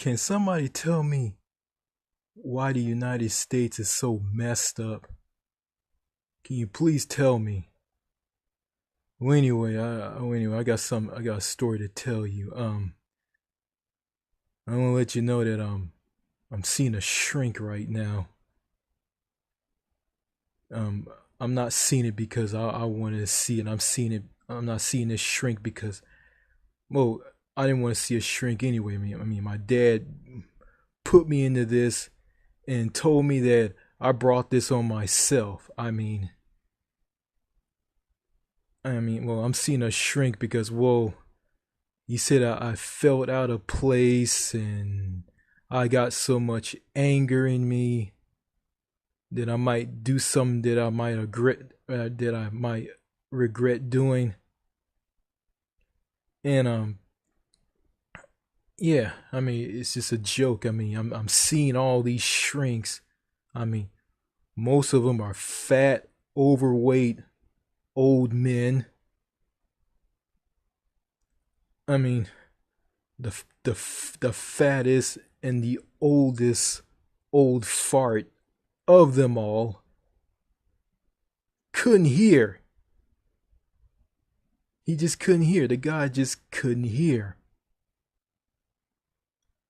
Can somebody tell me why the United States is so messed up? Can you please tell me? Well, anyway, I got a story to tell you. I want to let you know that I'm seeing a shrink right now. I'm not seeing it because I wanted to see it. I'm not seeing this shrink because, well, I didn't want to see a shrink anyway. I mean, my dad put me into this and told me that I brought this on myself. Well, I'm seeing a shrink because, well, he said I felt out of place and I got so much anger in me that I might do something that I might regret doing. And yeah, I mean, it's just a joke. I mean, I'm seeing all these shrinks. I mean, most of them are fat, overweight, old men. I mean, the fattest and the oldest old fart of them all couldn't hear. He just couldn't hear. The guy just couldn't hear.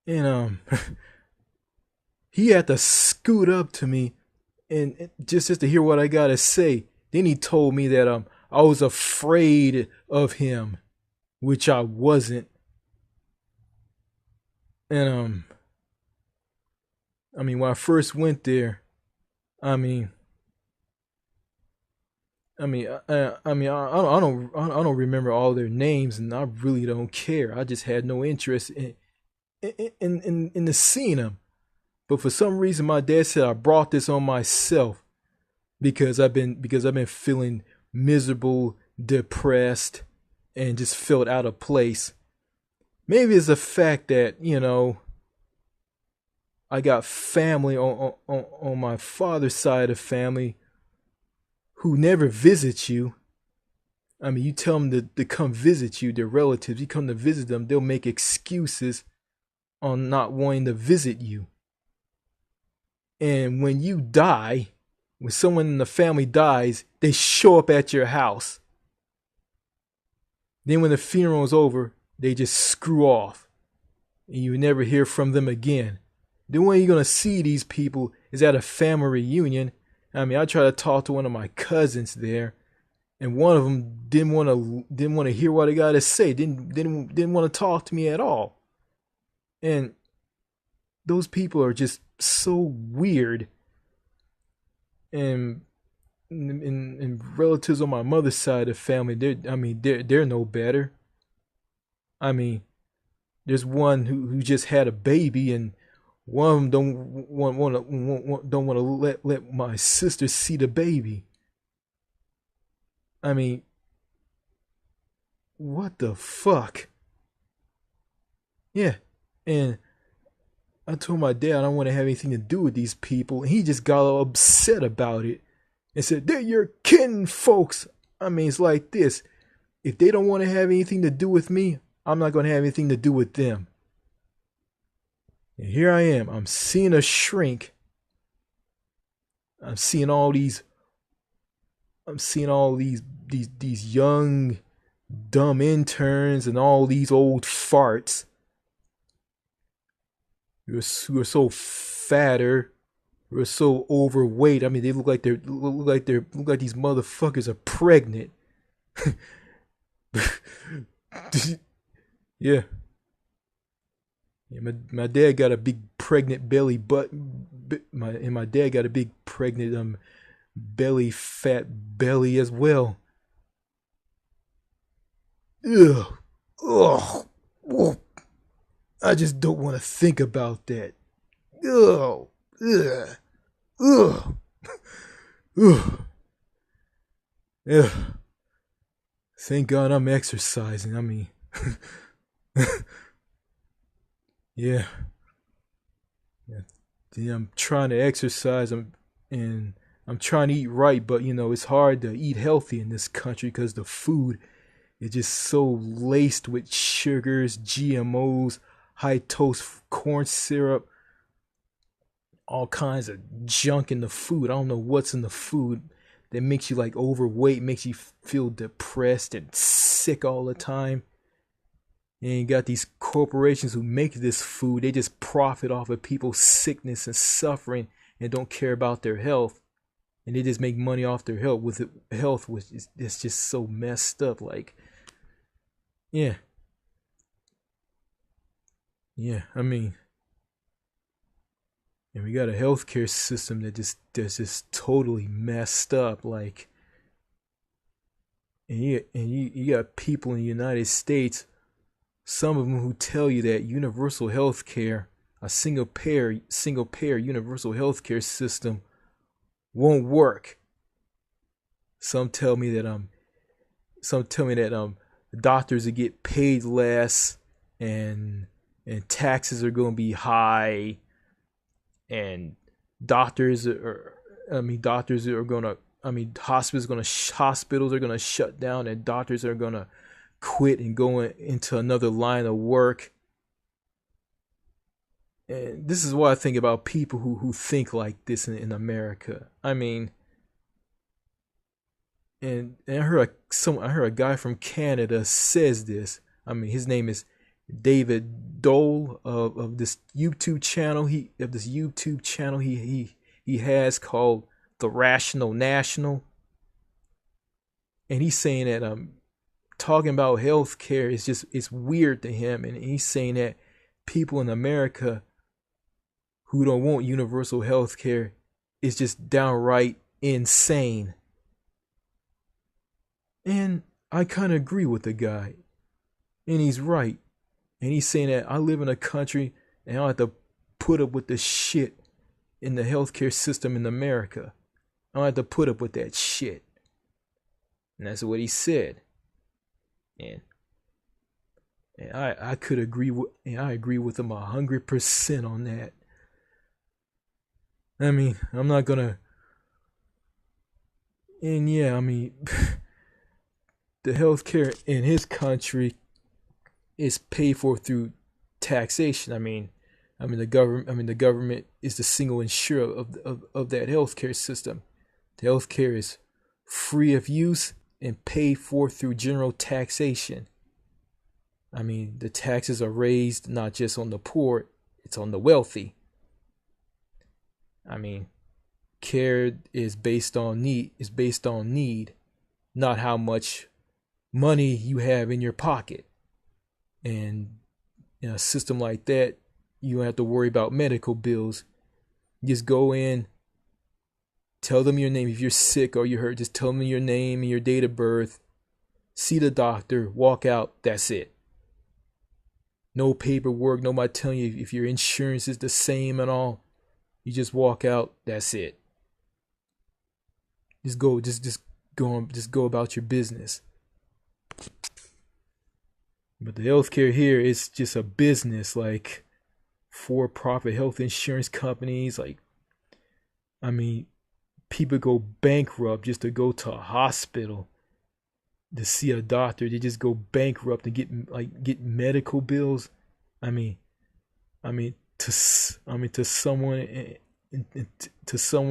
And he had to scoot up to me and just to hear what I gotta say. Then he told me that I was afraid of him, which I wasn't. And I mean, when I first went there, I mean, I don't remember all their names, and I really don't care. I just had no interest in the seeing them. But for some reason, my dad said I brought this on myself because I've been feeling miserable, depressed, and just felt out of place. Maybe it's the fact that I got family on my father's side of family who never visit you. I mean, you tell them to come visit you, their relatives. You come to visit them, they'll make excuses on not wanting to visit you. And when you die, when someone in the family dies, they show up at your house. Then when the funeral is over, they just screw off. And you never hear from them again. The only way you're going to see these people is at a family reunion. I mean, I tried to talk to one of my cousins there, and one of them didn't want to hear what I got to say. Didn't want to talk to me at all. And those people are just so weird. And relatives on my mother's side of the family, they're no better. I mean, there's one who just had a baby, and one of them don't want to let my sister see the baby. I mean, what the fuck? Yeah, and I told my dad I don't want to have anything to do with these people, and he just got all upset about it and said, "They're your kin folks." I mean, it's like this: if they don't want to have anything to do with me, I'm not going to have anything to do with them. And here I am. I'm seeing a shrink. I'm seeing all these these young dumb interns and all these old farts who are so fatter, who are so overweight. I mean, they look like these motherfuckers are pregnant. Yeah. Yeah, my dad got a big pregnant belly my dad got a big pregnant belly, fat belly as well. Ugh. Ugh. Ugh. I just don't want to think about that. Ugh. Ugh. Ugh. Ugh. Ugh. Thank God I'm exercising. I mean, yeah. Yeah, I'm trying to exercise. And I'm trying to eat right, but it's hard to eat healthy in this country because the food is just so laced with sugars, GMOs, high toast corn syrup, all kinds of junk in the food. I don't know what's in the food that makes you like overweight, makes you feel depressed and sick all the time. And you got these corporations who make this food. They just profit off of people's sickness and suffering and don't care about their health. And they just make money off their health, which is it's just so messed up. Like, yeah, yeah. I mean, and we got a healthcare system that's just totally messed up. Like, and you got people in the United States, some of them who tell you that universal health care, a single payer universal health care system won't work. Some tell me that doctors will get paid less, and taxes are going to be high, and doctors are going to, hospitals are going to shut down, and doctors are going to quit and go into another line of work. And this is what I think about people who think like this in America. I mean, and I heard a guy from Canada says this. I mean, his name is David Dole of this YouTube channel. He has called The Rational National, and he's saying that talking about healthcare is just, it's weird to him, and he's saying that people in America who don't want universal health care is just downright insane. And I kind of agree with the guy. And he's right. And he's saying that I live in a country and I don't have to put up with the shit in the healthcare system in America. I don't have to put up with that shit. And that's what he said. And I could agree with, and I agree with him 100% on that. I mean, I'm not gonna. And yeah, I mean, the healthcare in his country is paid for through taxation. The government is the single insurer of that healthcare system. The healthcare is free of use and paid for through general taxation. I mean, the taxes are raised not just on the poor, it's on the wealthy. I mean, care is based on need, not how much money you have in your pocket. And in a system like that, you don't have to worry about medical bills. You just go in, tell them your name. If you're sick or you're hurt, just tell them your name and your date of birth. See the doctor, walk out, that's it. No paperwork, nobody telling you if your insurance is the same and all. You just walk out, that's it. Just go about your business. But the healthcare here is just a business, like for-profit health insurance companies. Like, I mean, people go bankrupt just to go to a hospital to see a doctor. They just go bankrupt and get medical bills. To someone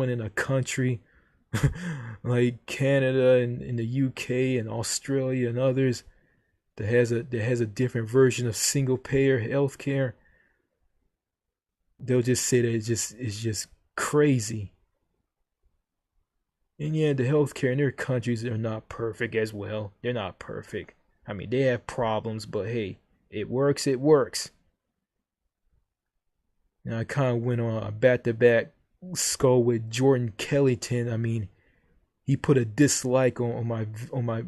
in a country like Canada and in the UK and Australia and others that has a different version of single payer healthcare, they'll just say that it's just crazy. And yeah, the healthcare in their countries are not perfect as well. They're not perfect. I mean, they have problems, but hey, it works. And I kind of went on a back-to-back skull with Jordan Kellington. I mean, he put a dislike on my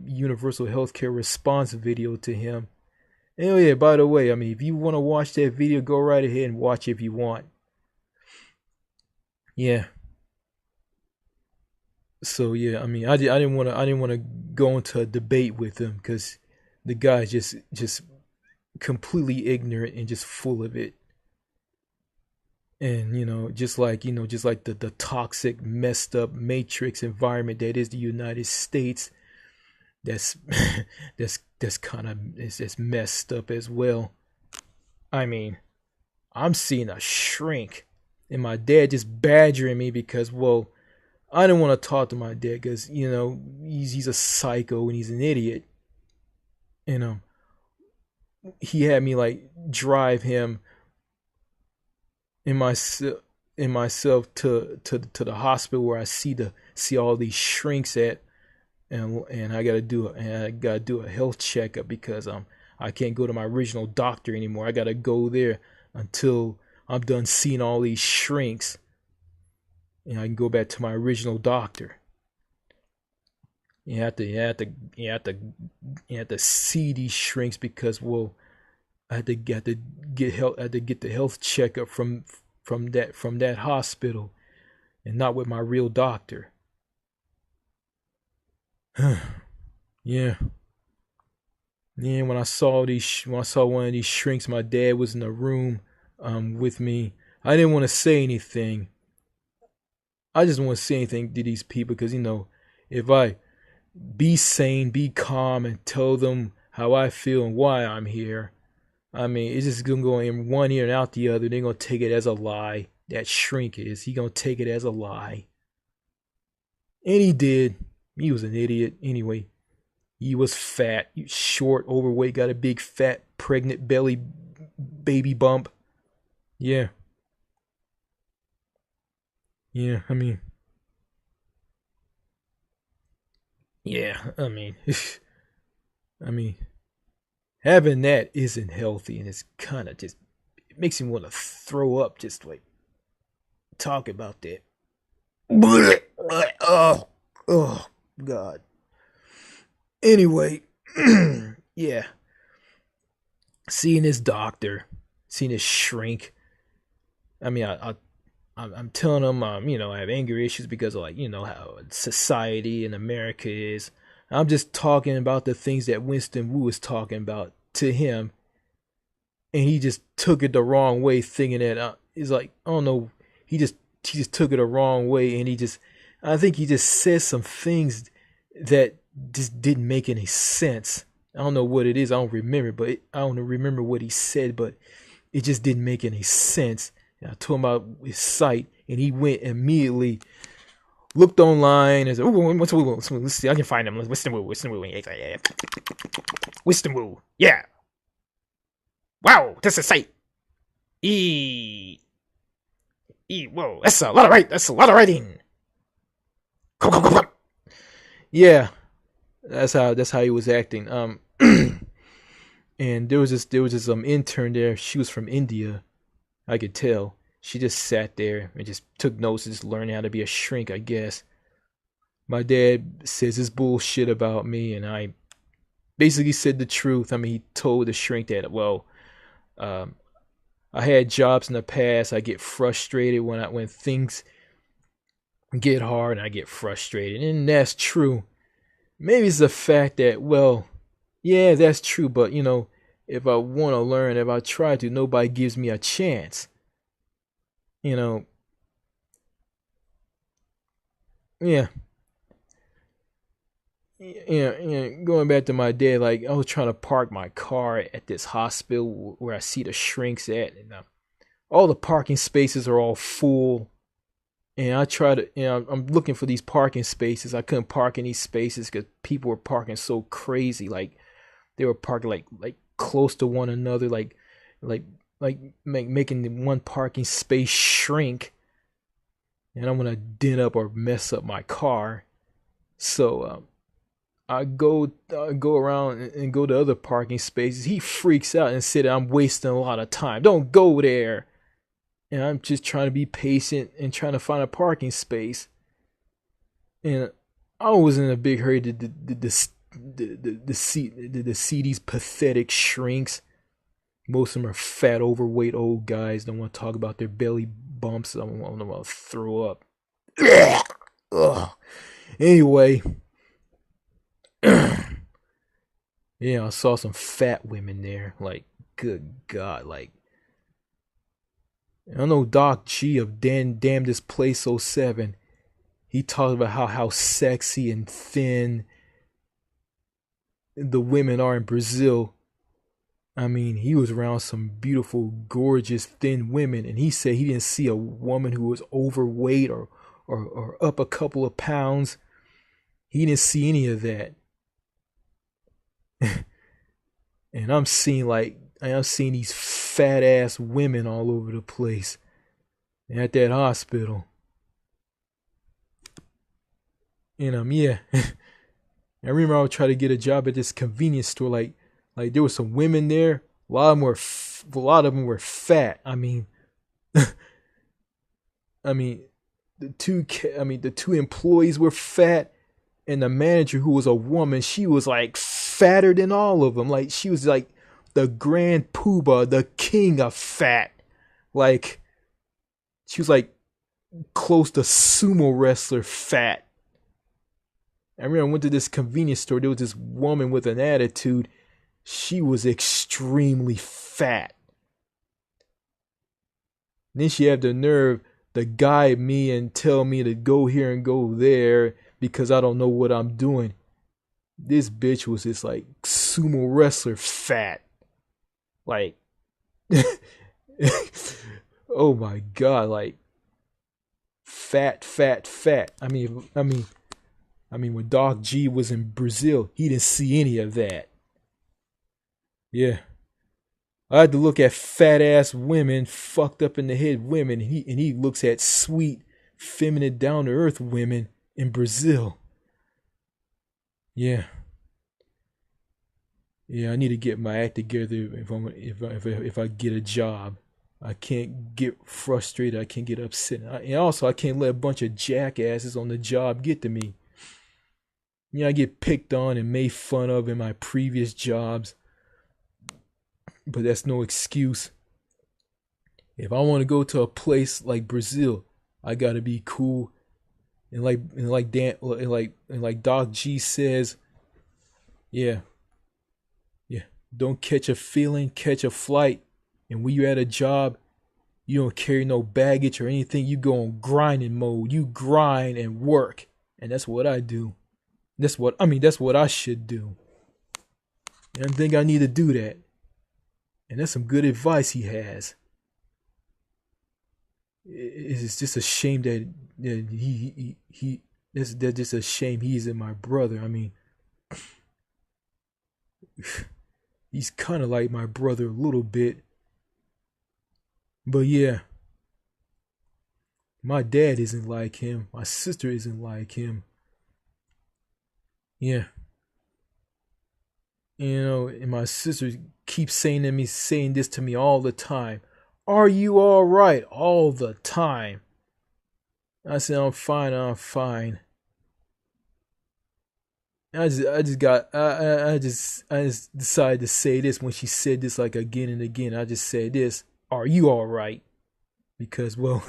universal healthcare response video to him. And oh yeah, by the way, I mean, if you want to watch that video, go right ahead and watch it if you want. Yeah. So yeah, I mean, I didn't want to go into a debate with him because the guy's just completely ignorant and just full of it. And just like the toxic, messed up matrix environment that is the United States, that's that's kind of it's messed up as well. I mean, I'm seeing a shrink. And my dad just badgering me because, well, I didn't want to talk to my dad because, he's a psycho and he's an idiot. And he had me like drive him in my in myself to the hospital where I see all these shrinks at, and I gotta do a health checkup because I can't go to my original doctor anymore. I gotta go there until I'm done seeing all these shrinks, and I can go back to my original doctor. You have to see these shrinks because, well, I had to get the health checkup from that hospital and not with my real doctor. Yeah. Yeah, when I saw one of these shrinks, my dad was in the room with me. I didn't want to say anything. I just want to say anything to these people because if I be sane, be calm, and tell them how I feel and why I'm here, I mean, it's just gonna go in one ear and out the other. They're gonna take it as a lie. That shrink is. He gonna take it as a lie. And he did. He was an idiot. Anyway, he was fat, short, overweight, got a big fat pregnant belly baby bump. Yeah. Yeah, yeah, I mean, having that isn't healthy and it's kind of just, it makes me want to throw up just like talk about that. Oh, oh, God. Anyway, yeah, seeing this doctor, seeing this shrink. I mean, I'm telling him, I have anger issues because of, like, how society in America is. I'm just talking about the things that Winston Wu was talking about to him, and he just took it the wrong way, thinking that he's like, I don't know, he just took it the wrong way, and I think he just said some things that just didn't make any sense. I don't know what it is. I don't remember, I don't remember what he said, but it just didn't make any sense. And I told him about his site, and he went immediately, looked online, and said, let's see, I can find him. Winston Wu. Winston Wu. Yeah. Wow, that's a site. Whoa, that's a lot of writing. Yeah, that's how he was acting. And there was this intern there. She was from India. I could tell. She just sat there and just took notes and just learned how to be a shrink, I guess. My dad says this bullshit about me, and I basically said the truth. I mean, he told the shrink that, well, um, I had jobs in the past. I get frustrated when things get hard, and I get frustrated, and that's true. Maybe it's the fact that, well, yeah, that's true, but if I want to learn, if I try to, nobody gives me a chance. You know, yeah, going back to my dad, like, I was trying to park my car at this hospital where I see the shrinks at, and all the parking spaces are all full. And I try to, I'm looking for these parking spaces. I couldn't park in these spaces because people were parking so crazy. Like, they were parking like close to one another, like making the one parking space shrink. And I'm gonna dent up or mess up my car. So I go around and go to other parking spaces. He freaks out and said I'm wasting a lot of time. Don't go there. And I'm just trying to be patient and trying to find a parking space. And I was in a big hurry to see these pathetic shrinks. Most of them are fat, overweight old guys. Don't want to talk about their belly bumps. I don't want to throw up. Ugh. Anyway, yeah, I saw some fat women there. Like, good God, like, I know Doc G of Damn This Place '07. He talked about how sexy and thin the women are in Brazil. I mean, he was around some beautiful, gorgeous, thin women, and he said he didn't see a woman who was overweight or up a couple of pounds. He didn't see any of that. And I'm seeing these fat ass women all over the place at that hospital. And yeah. I remember I would try to get a job at this convenience store. Like there were some women there. A lot of them were fat. I mean, I mean, the two employees were fat, and the manager, who was a woman, she was like fatter than all of them. Like she was like the grand poobah, the king of fat. Like she was like close to sumo wrestler fat. I remember I went to this convenience store. There was this woman with an attitude. She was extremely fat. Then she had the nerve to guide me and tell me to go here and go there because I don't know what I'm doing. This bitch was just like sumo wrestler fat. Like, oh my God, like fat. I mean, when Doc G was in Brazil, he didn't see any of that. Yeah. I had to look at fat ass women, fucked up in the head women, and he looks at sweet, feminine, down to earth women in Brazil. Yeah. Yeah, I need to get my act together if I get a job. I can't get frustrated. I can't get upset. And also, I can't let a bunch of jackasses on the job get to me. You know, I get picked on and made fun of in my previous jobs. But that's no excuse. If I want to go to a place like Brazil, I gotta be cool. And like Doc G says, yeah. Don't catch a feeling, catch a flight. And when you're at a job, you don't carry no baggage or anything. You go on grinding mode. You grind and work. And that's what I do. That's what I should do. And I think I need to do that. And that's some good advice he has. It's just a shame that that's just a shame he isn't my brother. I mean, he's kind of like my brother a little bit. But yeah, my dad isn't like him. My sister isn't like him. Yeah. You know, and my sister keeps saying this to me all the time. Are you all right? All the time. I said, I'm fine. I just decided to say this when she said this like again and again. I just said this. Are you all right? Because, well,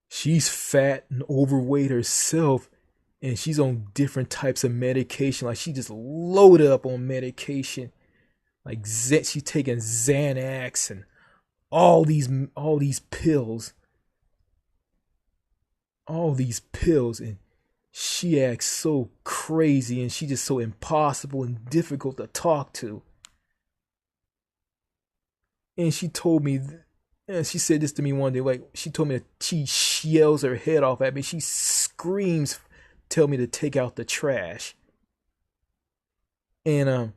she's fat and overweight herself, and she's on different types of medication. Like she just loaded up on medication. Like she's taking Xanax and all these pills. And she acts so crazy, and she's just so impossible and difficult to talk to. And she told me, and she said this to me one day, like she told me that she yells her head off at me. She screams, tell me to take out the trash. And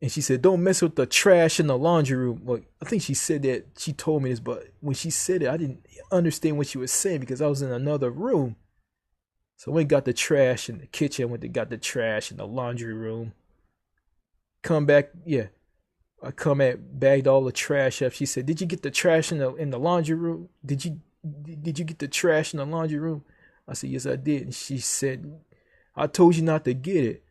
she said, don't mess with the trash in the laundry room. Like, I think she said that, she told me this, but when she said it, I didn't understand what she was saying because I was in another room. So I went and got the trash in the kitchen, went and got the trash in the laundry room. Come back, yeah. I bagged all the trash up. She said, did you get the trash in the laundry room? Did you get the trash in the laundry room? I said, yes, I did. And she said, I told you not to get it.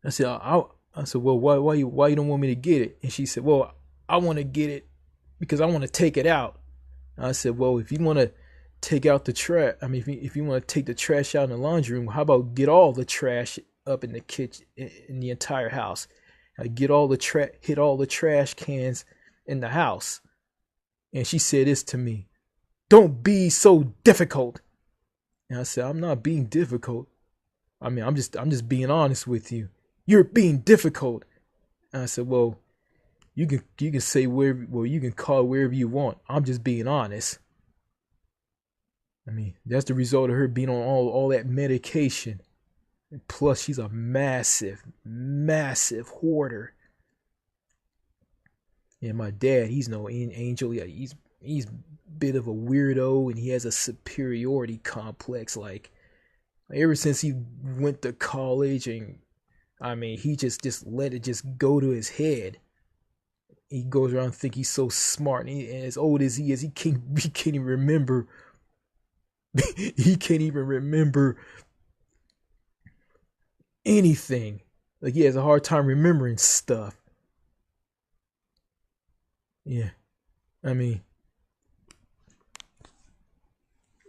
I said, well, why you don't want me to get it? And she said, well, I want to get it because I want to take it out. And I said, well, if you want to take out the trash, I mean, if you want to take the trash out in the laundry room, how about get all the trash up in the kitchen, in the entire house? Hit all the trash cans in the house. And she said this to me, don't be so difficult. And I said, I'm not being difficult. I mean, I'm just being honest with you. You're being difficult. And I said, well, you can say wherever, well, you can call it wherever you want. I'm just being honest. I mean, that's the result of her being on all that medication. And plus, she's a massive, massive hoarder. And my dad, he's no angel. Yeah, he's a bit of a weirdo, and he has a superiority complex. Like ever since he went to college, and I mean, he just let it just go to his head. He goes around think he's so smart, and as old as he is, he can't even remember. He can't even remember anything. Like he has a hard time remembering stuff. Yeah, I mean,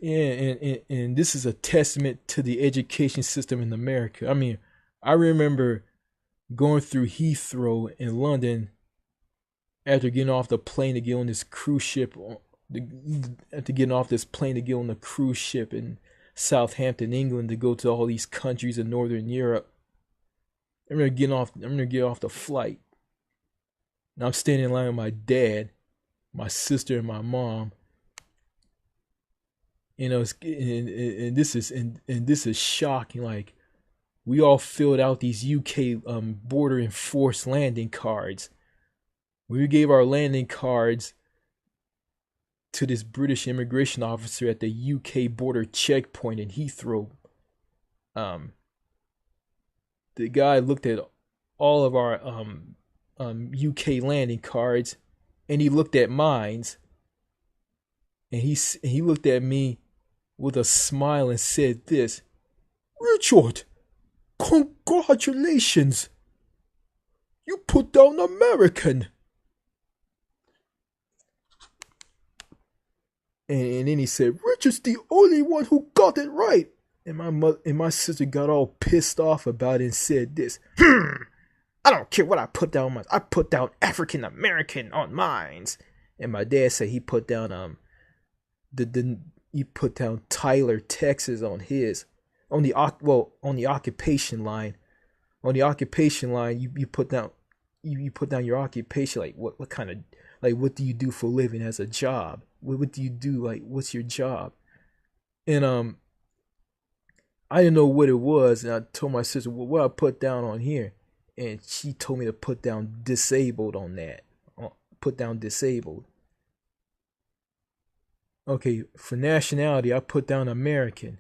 yeah, and this is a testament to the education system in America. I mean, I remember going through Heathrow in London after getting off the plane to get on this cruise ship. After getting off this plane to get on the cruise ship in Southampton, England, to go to all these countries in Northern Europe. I'm gonna get off the flight. And I'm standing in line with my dad, my sister, and my mom. You know, and this is shocking. Like we all filled out these UK border enforced landing cards. We gave our landing cards to this British immigration officer at the UK border checkpoint in Heathrow. The guy looked at all of our UK landing cards, and he looked at mine, and he looked at me with a smile and said this: "Richard, congratulations, you put down American." And then he said, "Richard's the only one who got it right." And my sister got all pissed off about it and said this: "I don't care what I put down. I put down African American on mines." And my dad said he put down he put down Tyler, Texas on his, on the occupation line. On the occupation line, you put down your occupation, like what kind of, like, what do you do for a living as a job? What do you do? Like, what's your job? And I didn't know what it was, and I told my sister, well, what I put down on here, and she told me to put down disabled on that. Put down disabled. Okay, for nationality, I put down American.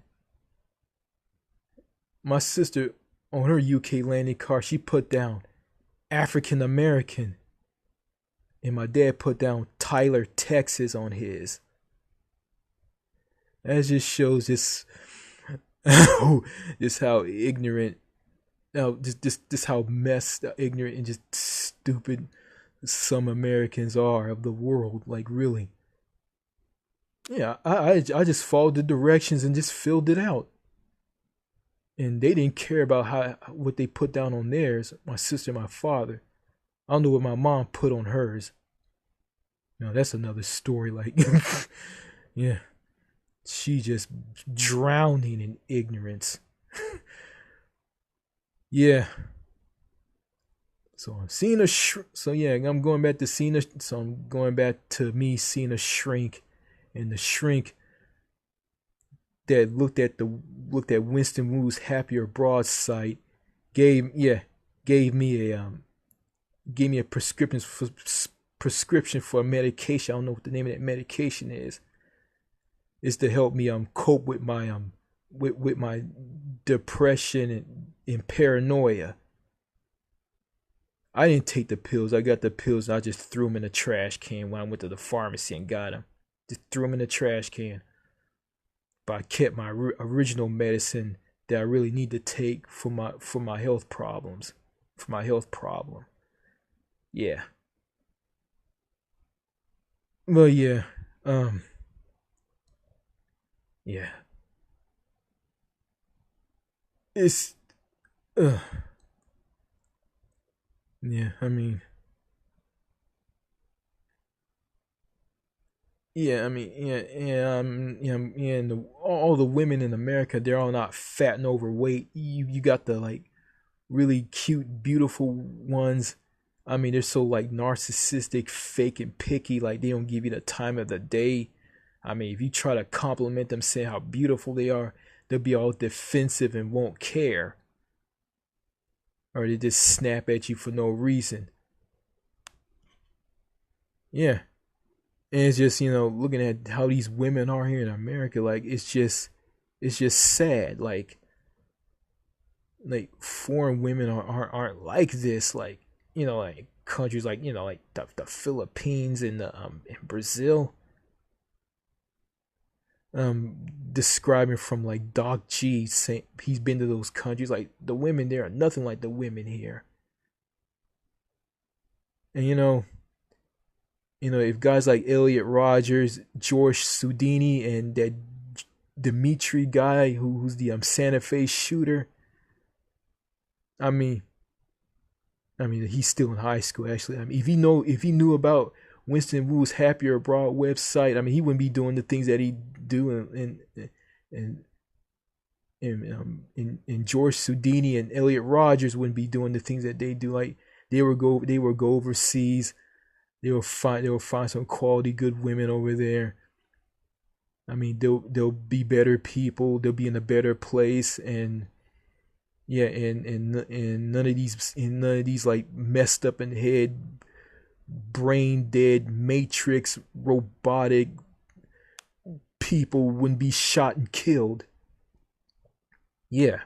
My sister, on her UK landing card, she put down African American. And my dad put down Tyler, Texas on his. That just shows this just how ignorant, this how messed ignorant and just stupid some Americans are of the world. Like, really. Yeah, I just followed the directions and just filled it out. And they didn't care about what they put down on theirs. My sister and my father. I don't know what my mom put on hers. Now that's another story. Like, yeah, she just drowning in ignorance. Yeah. So I'm seeing so yeah, I'm going back to seeing a. So I'm going back to me seeing a shrink, and the shrink that looked at Winston Wu's Happier Abroad site gave me a prescription for a medication. I don't know what the name of that medication is. It's to help me cope with my with my depression and paranoia. I didn't take the pills. I got the pills and I just threw them in the trash can when I went to the pharmacy and got them. Just threw them in the trash can. But I kept my original medicine that I really need to take for my health problems. For my health problem. Yeah. Well, yeah. Yeah. It's yeah, I mean, yeah, I mean, yeah, and all the women in America, they're all not fat and overweight. You got the, like, really cute, beautiful ones, I mean, they're so like narcissistic, fake, and picky. Like they don't give you the time of the day. I mean, if you try to compliment them, saying how beautiful they are, they'll be all defensive and won't care, or they just snap at you for no reason. Yeah, and it's just looking at how these women are here in America. Like it's just sad. Like foreign women aren't like this. Like like countries like like the Philippines and the and Brazil. Describing from like Doc G saying he's been to those countries. Like the women there are nothing like the women here. And if guys like Elliot Rogers, George Sudini, and that Dimitri guy who's the Santa Fe shooter. I mean, he's still in high school. Actually, I mean, if he knew about Winston Wu's Happier Abroad website, I mean, he wouldn't be doing the things that he do. And and George Sudini and Elliot Rogers wouldn't be doing the things that they do. Like they would go overseas. They will find some quality good women over there. I mean, they'll be better people. They'll be in a better place, and yeah, and none of these like messed up in the head, brain dead, matrix, robotic people wouldn't be shot and killed. Yeah.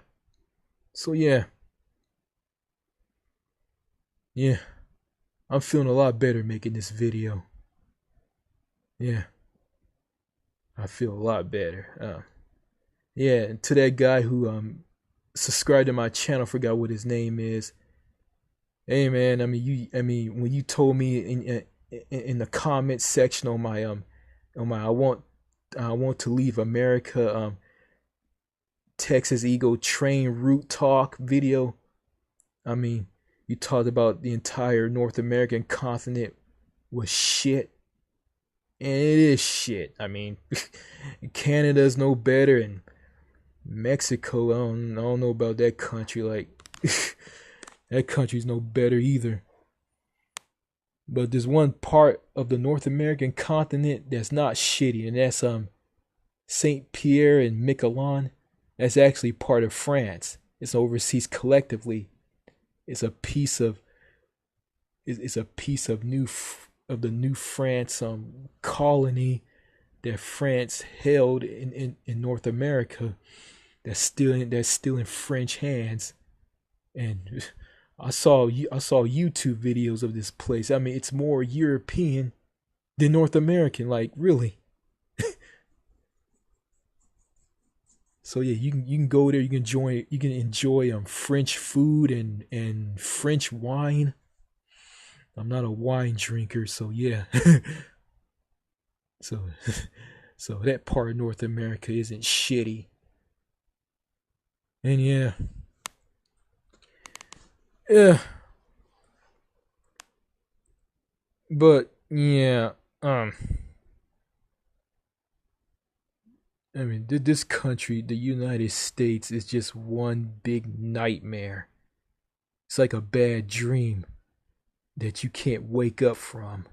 So yeah, I'm feeling a lot better making this video. Yeah, I feel a lot better. Yeah, and to that guy who subscribed to my channel, forgot what his name is. Hey man, I mean when you told me in the comment section on my I want to leave America Texas Eagle train route talk video. I mean, you talked about the entire North American continent was shit, and it is shit. I mean, Canada's no better, and Mexico, I don't know about that country. Like, that country's no better either. But there's one part of the North American continent that's not shitty, and that's Saint Pierre and Miquelon. That's actually part of France. It's overseas collectively. It's a piece of it's a piece of of the New France colony that France held in North America. That's still in French hands. And I saw YouTube videos of this place. I mean, it's more European than North American. Like, really. So yeah, you can go there. You can enjoy French food and French wine. I'm not a wine drinker, so yeah. so so that part of North America isn't shitty. And yeah, but yeah, I mean, this country, the United States, is just one big nightmare. It's like a bad dream that you can't wake up from.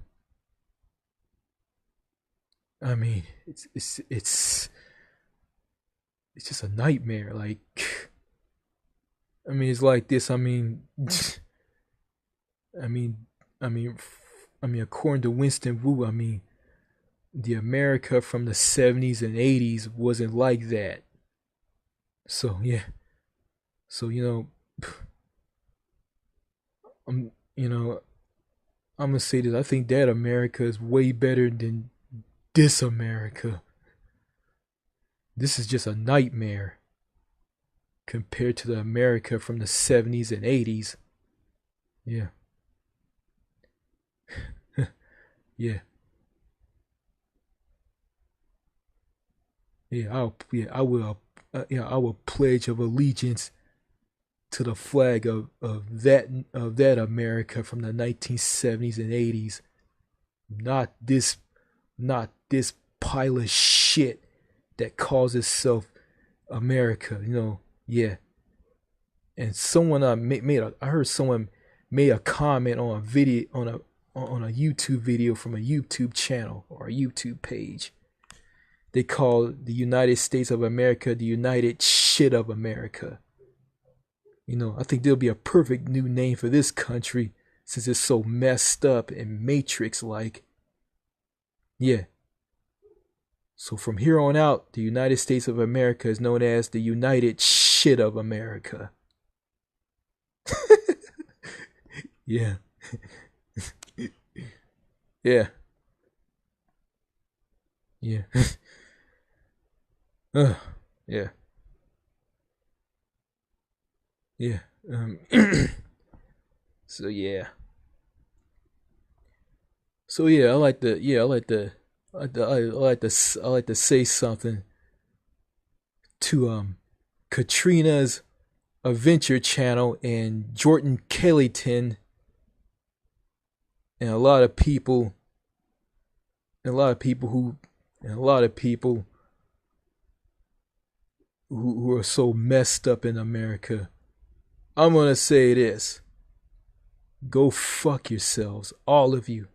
I mean, it's just a nightmare. Like, I mean, it's like this. I mean, I mean, I mean, according to Winston Wu, I mean, the America from the 70s and 80s wasn't like that. So yeah, so I'm you know I'm gonna say this. I think that America is way better than this America. This is just a nightmare compared to the America from the 70s and 80s. Yeah, yeah, I will pledge of allegiance to the flag of that America from the 1970s and 80s. Not this not this pile of shit that calls itself America. Yeah. And someone I heard someone made a comment on a video on a YouTube video from a YouTube channel or a YouTube page. They call the United States of America the United Shit of America. You know, I think there'll be a perfect new name for this country since it's so messed up and Matrix-like. Yeah. So from here on out, the United States of America is known as the United Shit of America. Yeah. Yeah. Yeah. Yeah. Yeah. So yeah. So yeah, I like to say something to Katrina's Adventure Channel and Jordan Kellyton and a lot of people who are so messed up in America. I'm gonna say this. Go fuck yourselves, all of you.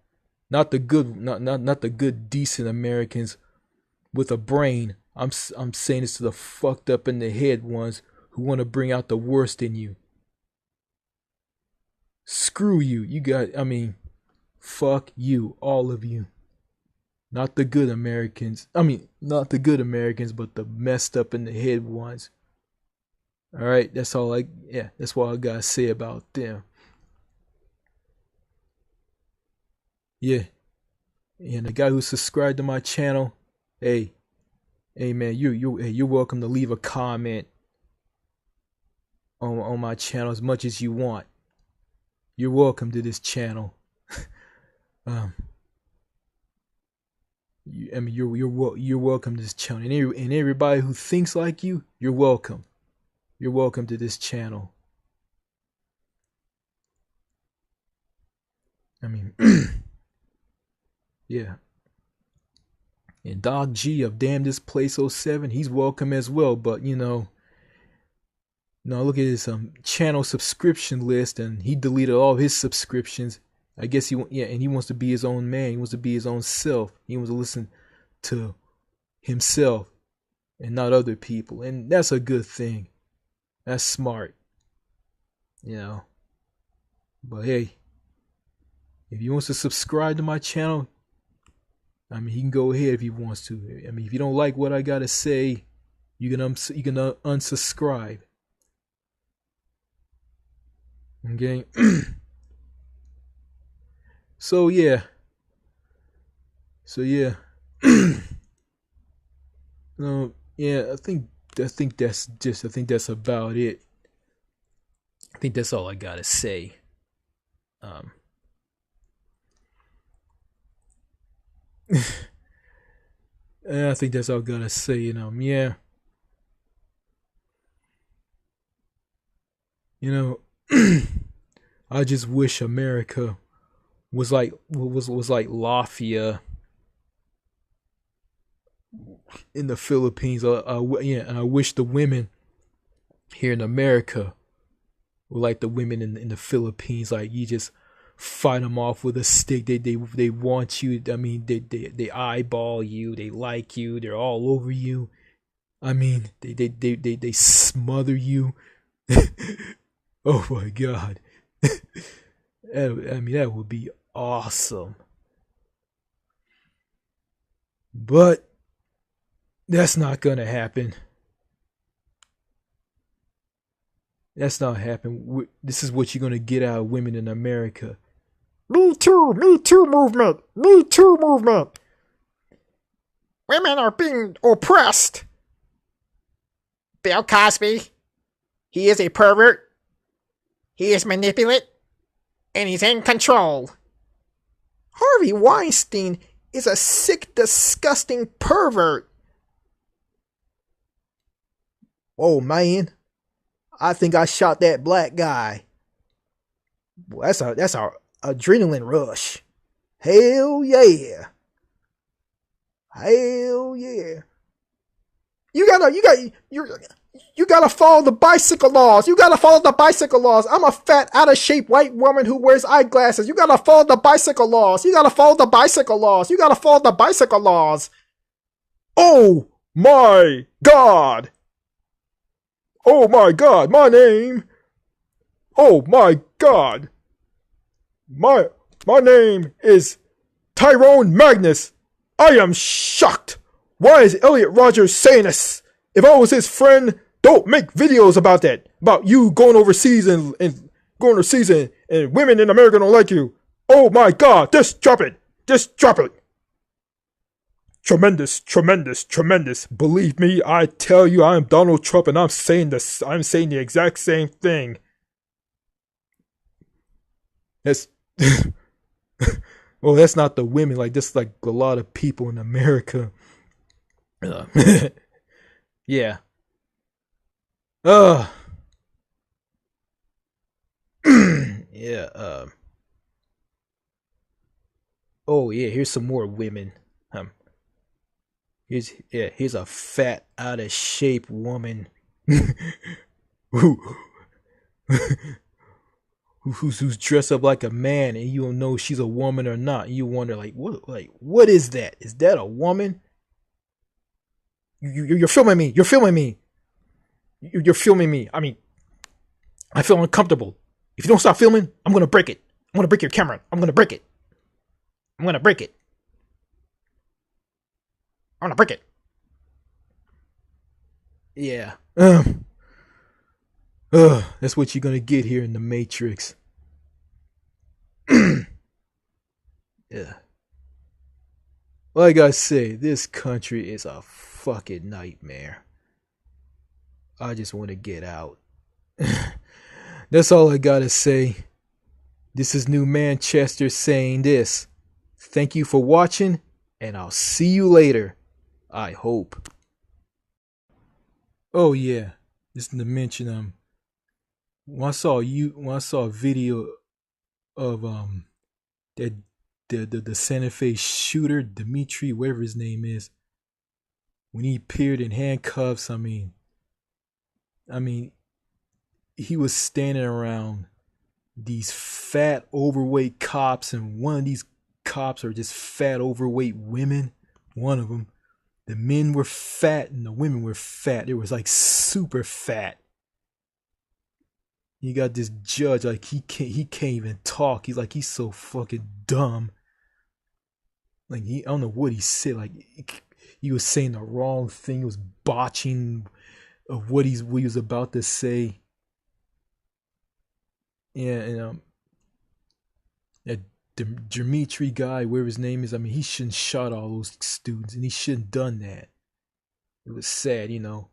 Not the good, not the good, decent Americans with a brain. I'm saying this to the fucked up in the head ones who want to bring out the worst in you. Screw you. Fuck you, all of you. Not the good Americans. Not the good Americans, but the messed up in the head ones. All right, that's all that's what I gotta say about them. Yeah. And the guy who subscribed to my channel, hey man, you're welcome to leave a comment on my channel as much as you want. You're welcome to this channel. You're welcome to this channel, and everybody who thinks like you, you're welcome. You're welcome to this channel. Yeah. And Dog G of Damn This Place 07, he's welcome as well. But look at his channel subscription list, and he deleted all of his subscriptions. I guess and he wants to be his own man. He wants to be his own self. He wants to listen to himself and not other people, and that's a good thing. That's smart, But hey, if he wants to subscribe to my channel, he can go ahead if he wants to. If you don't like what I gotta say, you can unsubscribe. Okay. So yeah. I think that's about it. I think that's all I gotta say. I think that's all I gotta say. Yeah. I just wish America was like Lafayette in the Philippines. And I wish the women here in America were like the women in the Philippines. Like, you just fight them off with a stick. They want you. They eyeball you. They like you. They're all over you. They smother you. Oh my God. That would be awesome. But that's not gonna happen. That's not happening. This is what you're gonna get out of women in America. Me too movement. Me too movement. Women are being oppressed. Bill Cosby, he is a pervert. He is manipulative, and he's in control. Harvey Weinstein is a sick, disgusting pervert. Oh man, I think I shot that black guy. Boy, that's our adrenaline rush. Hell yeah. Hell yeah. You You gotta follow the bicycle laws. You gotta follow the bicycle laws. I'm a fat, out of shape white woman who wears eyeglasses. You gotta follow the bicycle laws. You gotta follow the bicycle laws. You gotta follow the bicycle laws. Oh my God. Oh my God. My name. Oh my God. My name is Tyrone Magnus. I am shocked. Why is Elliot Rogers saying this? If I was his friend, don't make videos about that. About you going overseas and going overseas and women in America don't like you. Oh my God, just drop it. Just drop it. Tremendous, tremendous, tremendous. Believe me, I tell you, I am Donald Trump and I'm saying this. I'm saying the exact same thing. That's well, that's not the women. Like, this, like a lot of people in America. Yeah. Yeah. Oh yeah. Here's some more women. Here's a fat, out of shape woman who who's dressed up like a man, and you don't know if she's a woman or not. You wonder, like, what is that? Is that a woman? You're filming me. You're filming me. You're filming me. I mean, I feel uncomfortable. If you don't stop filming, I'm gonna break it. I'm gonna break your camera. I'm gonna break it. I'm gonna break it. I'm gonna break it. Yeah. That's what you're gonna get here in the Matrix. Yeah. Like I say, this country is a fucking nightmare. I just want to get out. That's all I gotta say. This is New Manchester saying this. Thank you for watching, and I'll see you later. I hope. Oh yeah, just to mention, when I saw a video of that the Santa Fe shooter, Dimitri, whatever his name is, when he appeared in handcuffs, I mean he was standing around these fat, overweight cops, and one of these cops are just fat, overweight women. One of them, the men were fat and the women were fat. It was like super fat. You got this judge, like he can't even talk. He's so fucking dumb. Like, I don't know what he said. Like, he was saying the wrong thing. He was botching of what he was about to say. Yeah, and that Dimitri guy, whatever his name is, I mean, he shouldn't shot all those students, and he shouldn't done that. It was sad, you know.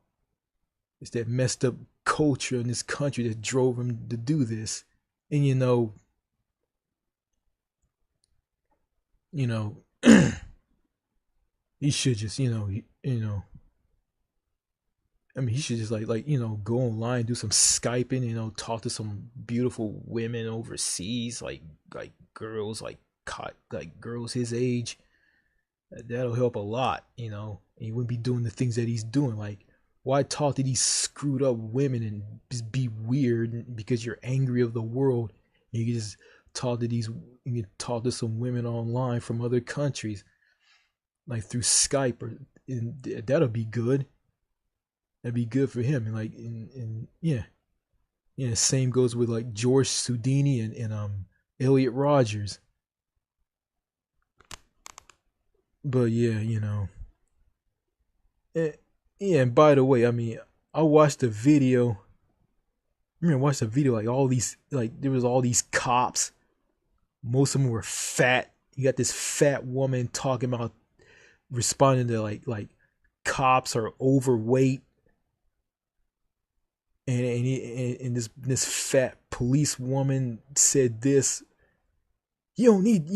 It's that messed up culture in this country that drove him to do this. And you know, he should just, I mean, he should just go online, do some Skyping, talk to some beautiful women overseas, like girls, like girls his age. That'll help a lot, And he wouldn't be doing the things that he's doing. Like, why talk to these screwed up women and just be weird because you're angry of the world? You can just talk to some women online from other countries, like through Skype, and that'll be good. That'd be good for him. And yeah. Same goes with like George Soudini and Elliot Rogers. But yeah, yeah. And by the way, I mean, I watched the video. Like all these, like there was all these cops. Most of them were fat. You got this fat woman talking about responding to like cops are overweight. And this fat police woman said this. You don't need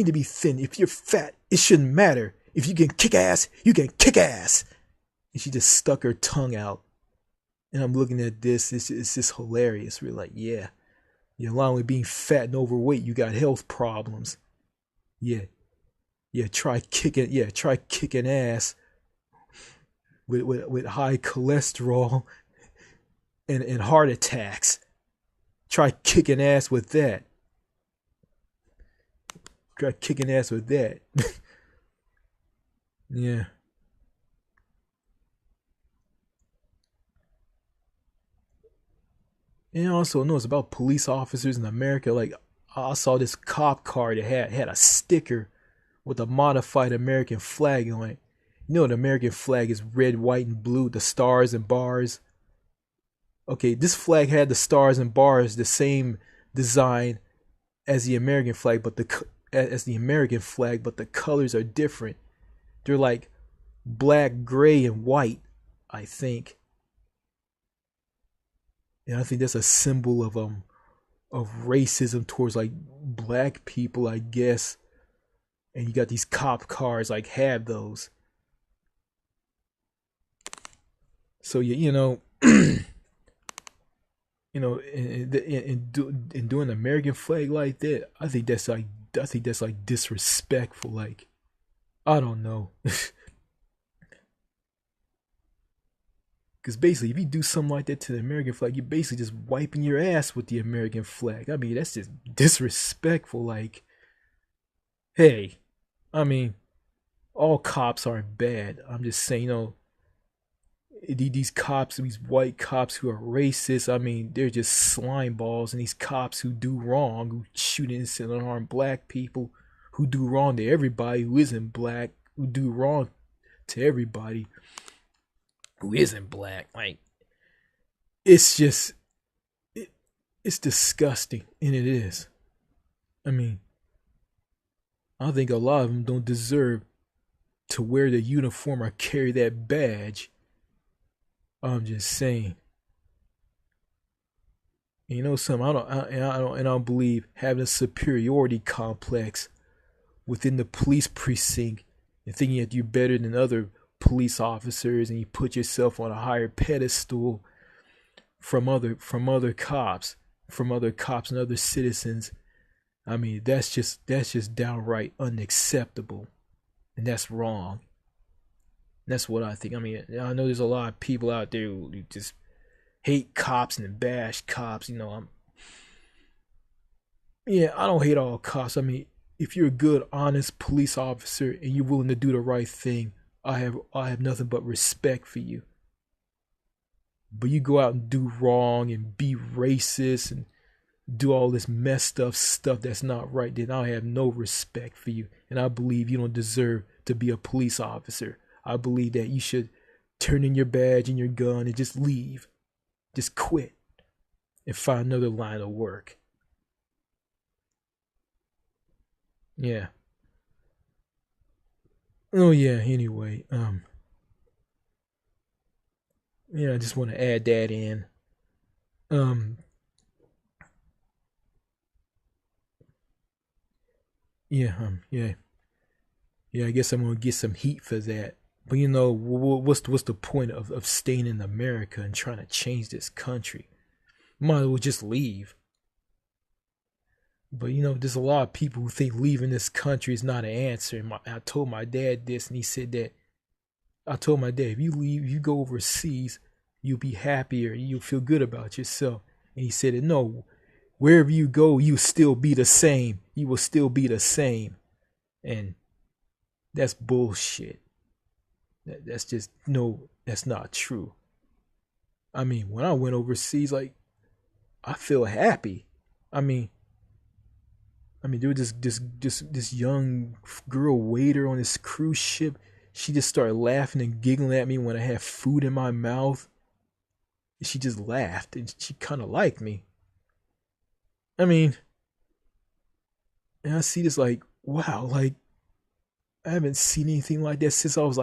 to be thin. If you're fat, it shouldn't matter. If you can kick ass, you can kick ass. And she just stuck her tongue out. And I'm looking at this. It's just hilarious. We're like, yeah, along with being fat and overweight, you got health problems. Yeah. Try kicking ass. with high cholesterol and heart attacks. Try kicking ass with that. Try kicking ass with that. Yeah. And also knows about police officers in America. Like I saw this cop car that had a sticker with a modified American flag on it. You know the American flag is red, white, and blue, the stars and bars. Okay, this flag had the stars and bars, the same design as the American flag, but the American flag, but the colors are different. They're like black, gray, and white, I think. And I think that's a symbol of racism towards like black people, I guess. And you got these cop cars like have those. So yeah, in doing the American flag like that, I think that's like disrespectful. Like I don't know, because basically, if you do something like that to the American flag, you're basically just wiping your ass with the American flag. I mean, that's just disrespectful. Like, hey, I mean, all cops aren't bad. I'm just saying, these cops, these white cops who are racist, I mean, they're just slime balls. And these cops who do wrong, who shoot innocent unarmed black people, who do wrong to everybody who isn't black, who do wrong to everybody who isn't black. Like, it's just, it, it's disgusting. And it is. I mean, I think a lot of them don't deserve to wear the uniform or carry that badge. I'm just saying. You know something? I don't believe having a superiority complex within the police precinct and thinking that you're better than other police officers and you put yourself on a higher pedestal from other cops and other citizens. I mean, that's just downright unacceptable, and that's wrong. That's what I think. I mean, I know there's a lot of people out there who just hate cops and bash cops. Yeah, I don't hate all cops. I mean, if you're a good, honest police officer and you're willing to do the right thing, I have nothing but respect for you. But you go out and do wrong and be racist and do all this messed up stuff that's not right, then I have no respect for you. And I believe you don't deserve to be a police officer. I believe that you should turn in your badge and your gun and just leave. Just quit and find another line of work. Yeah. Oh yeah, anyway. Yeah, I just want to add that in. Um yeah. Yeah, I guess I'm gonna get some heat for that. But what's the point of staying in America and trying to change this country? Might as well just leave. But there's a lot of people who think leaving this country is not an answer. And I told my dad this, and he said that I told my dad, if you leave, you go overseas, you'll be happier, you'll feel good about yourself. And he said that no, wherever you go, you still be the same. You will still be the same. And that's bullshit. That's just no, that's not true. I mean, when I went overseas, like I feel happy. I mean, there was this young girl waiter on this cruise ship. She just started laughing and giggling at me when I had food in my mouth. She just laughed and she kind of liked me. I mean, and I see this like, wow, like I haven't seen anything like that since I was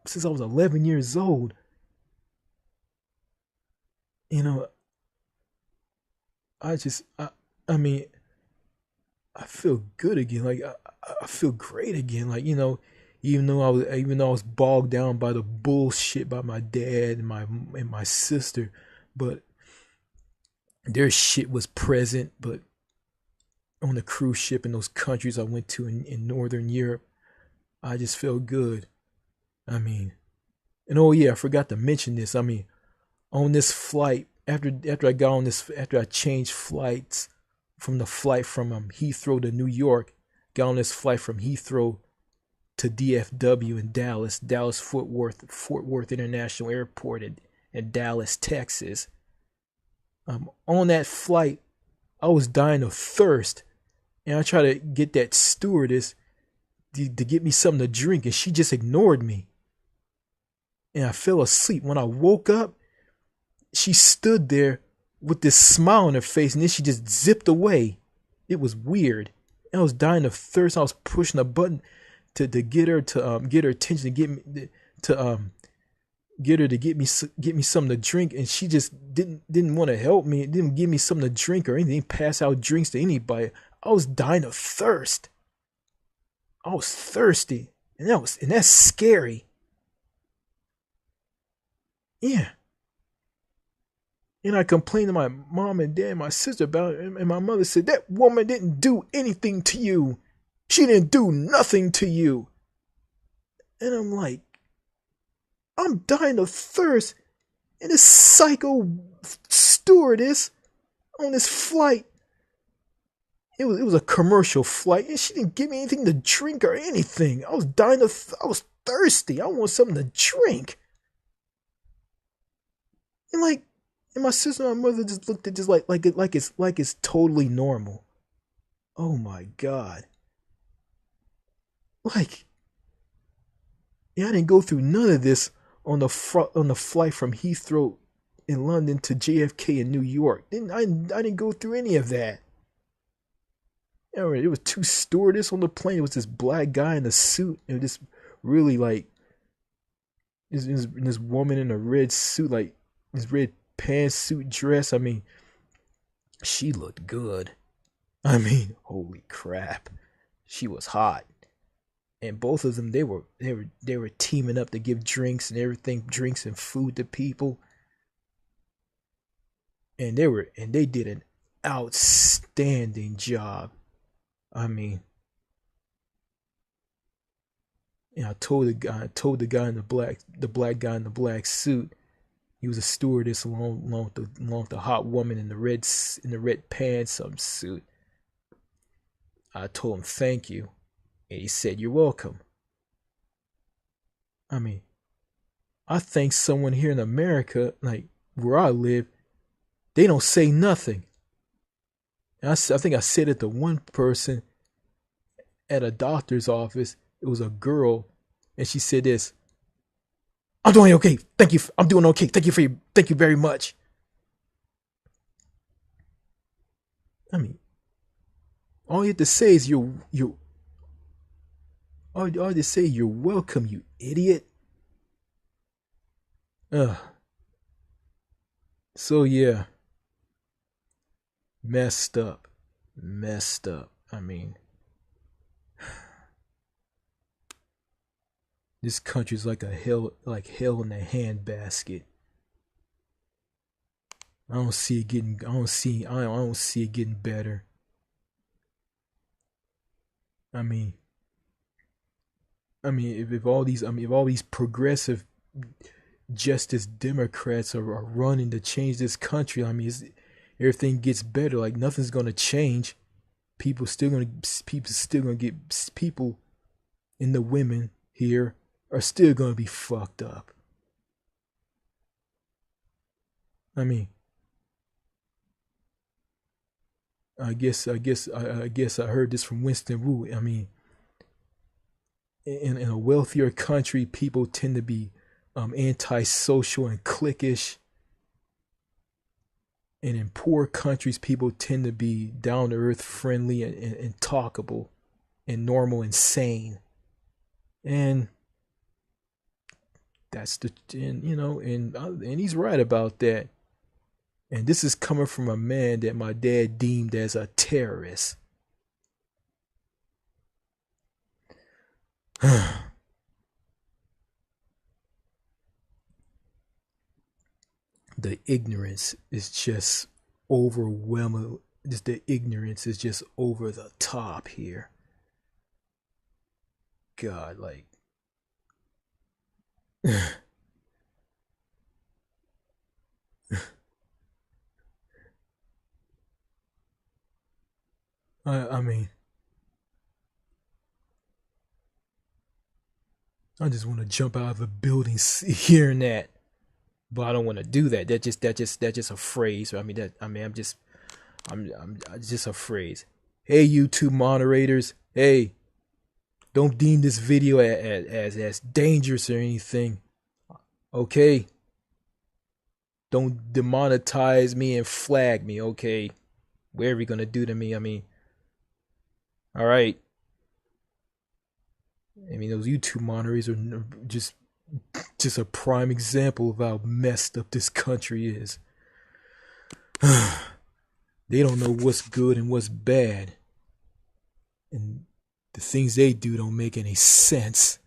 since I was 11 years old. You know, I just, I mean, I feel good again. Like I feel great again. Like even though I was bogged down by the bullshit by my dad and my sister, but their shit was present. But on the cruise ship in those countries I went to in Northern Europe, I just felt good. I mean, And oh yeah, I forgot to mention this. I mean, on this flight, after I changed flights from the flight from Heathrow to New York, got on this flight from Heathrow to DFW in Dallas Fort Worth International Airport in Dallas, Texas. On that flight, I was dying of thirst, and I tried to get that stewardess to get me something to drink, and she just ignored me, and I fell asleep. When I woke up, she stood there with this smile on her face, and then she just zipped away. It was weird. I was dying of thirst. I was pushing a button to get her to get her attention, to get her to get me something to drink, and she just didn't want to help me. Didn't give me something to drink or anything. Pass out drinks to anybody. I was dying of thirst. I was thirsty, and that's scary. Yeah. And I complained to my mom and dad and my sister about it, and my mother said, that woman didn't do anything to you. She didn't do nothing to you. And I'm like, I'm dying of thirst, and this psycho stewardess on this flight, it was a commercial flight, and she didn't give me anything to drink or anything. I was thirsty. I want something to drink. And my sister and my mother just looked at it just like it's totally normal. Oh my God. Like, yeah, I didn't go through none of this on the flight from Heathrow in London to JFK in New York. I didn't go through any of that. There was two stewardess on the plane. It was this black guy in a suit, and this really like this woman in a red suit, like this red pantsuit dress. I mean, she looked good. I mean, holy crap, she was hot. And both of them, they were teaming up to give drinks and everything, drinks and food to people. And they did an outstanding job. I mean, I told the guy in the black guy in the black suit. He was a stewardess along with the hot woman in the red pants suit. I told him thank you, and he said you're welcome. I mean, I think someone here in America, like where I live, they don't say nothing. And I think I said it to one person at a doctor's office. It was a girl, and she said this: "I'm doing okay. Thank you. I'm doing okay. Thank you very much." I mean, all you have to say is all you have to say you're welcome, you idiot. Ugh. So yeah, messed up. I mean, this country's like hell in a handbasket. I don't see it getting better. I mean, if all these progressive justice Democrats are running to change this country, I mean, everything gets better. Like nothing's gonna change. People still gonna get people, and the women here are still gonna be fucked up. I mean, I heard this from Winston Wu. I mean, in a wealthier country, people tend to be antisocial and cliquish, and in poor countries, people tend to be down to earth, friendly, and talkable, and normal and sane. And that's and he's right about that. And this is coming from a man that my dad deemed as a terrorist. The ignorance is just overwhelming. Just the ignorance is just over the top here. God, like I mean, I just want to jump out of a building hearing that, but I don't want to do that. That's just a phrase. I'm just a phrase. Hey, YouTube moderators. Hey, don't deem this video as dangerous or anything. Okay, don't demonetize me and flag me. Okay, whatever you're gonna do to me. All right. Those YouTube moderators are just a prime example of how messed up this country is. They don't know what's good and what's bad, and the things they do don't make any sense.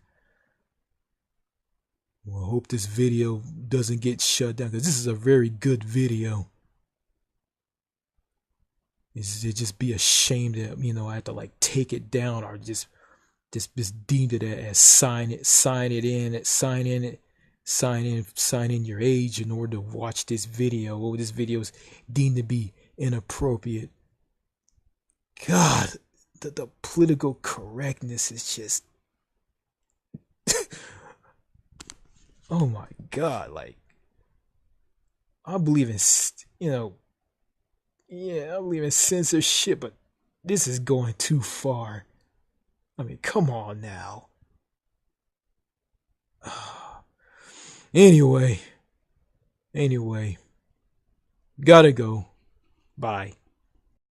Well, I hope this video doesn't get shut down, because this is a very good video. It'd just be a shame that I have to like take it down, or just deemed it as sign in your age in order to watch this video. Oh, this video is deemed to be inappropriate. God, the political correctness is just oh my God. Like, I believe in I believe in censorship, but this is going too far. Come on now. Anyway, gotta go. Bye.